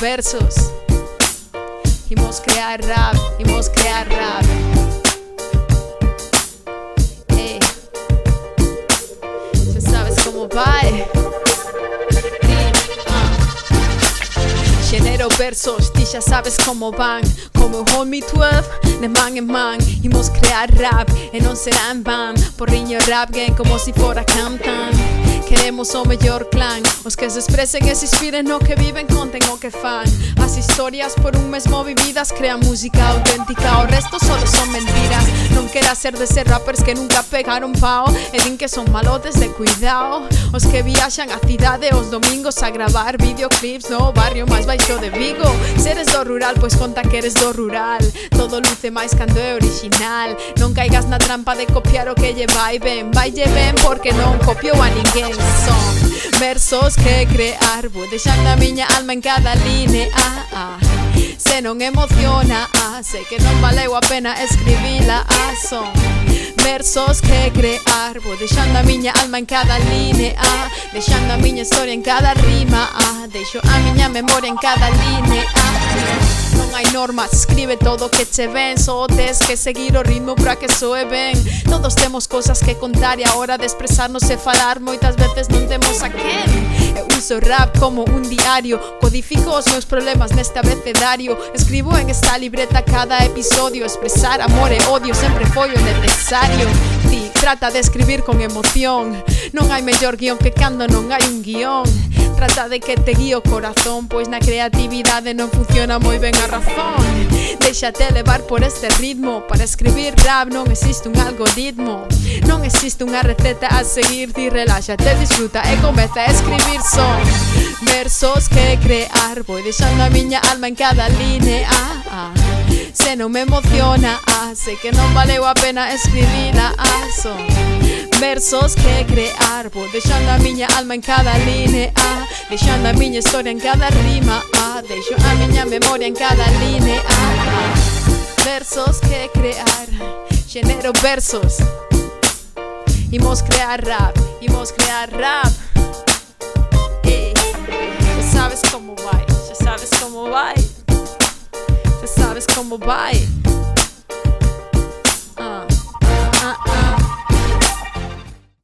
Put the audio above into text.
versos. Imos crear rap, imos crear rap. Ya sabes cómo va. Genero versos, ti xa sabes como van. Como Homie 12, de man en man. Imos crear rap, e non será en van. Porriño rap game como si fora cantan. Queremos o mellor clan, os que se expresen e se inspiren no que viven, conten o que fan. As historias por un mesmo vividas crean música auténtica, o resto solo son mentiras. Non queras ser deses rappers que nunca pegaron pao e din que son malotes de cuidado. Os que viaxan a cidade os domingos a gravar videoclips no barrio máis baixo de Vigo. Se eres do rural, pois conta que eres do rural. Todo luce máis cando é original. Non caigas na trampa de copiar o que lle vai ben. Vaille ben porque non copiou a ninguén. Son versos que crear, vou deixando a miña alma en cada línea. Se non emociona, sei que non valeu a pena escribila. Son versos que crear, vou deixando a miña alma en cada línea, deixando a miña historia en cada rima, deixo a miña memoria en cada línea. Non hai normas, escribe todo o que che ven. Só tes que seguir o ritmo para que soe ben. Todos temos cosas que contar e a hora de expresarnos e falar moitas veces non temos a quen. Eu uso rap como un diario, codifico os meus problemas neste abecedario. Escribo en esta libreta cada episodio. Expresar amor e odio sempre foi o necesario. Ti trata de escribir con emoción. Non hai mellor guión que cando non hai un guión. Trata de que te guíe o corazón, pois na creatividade non funciona moi ben a razón. Déxate levar por este ritmo. Para escribir rap non existe un algoritmo, non existe unha receta a seguir. Ti reláxate, disfruta e comeza a escribir. Son versos que crear, vou deixando a miña alma en cada línea. Se non me emociona, sei que non valeu a pena escribila. Son versos que crear, vou deixando a miña alma en cada línea, deixando a miña historia en cada rima, deixo a miña memoria en cada línea. Versos que crear, genero versos. Imos crear rap, imos crear rap. Ya sabes cómo vai, ya sabes cómo vai, ya sabes cómo vai.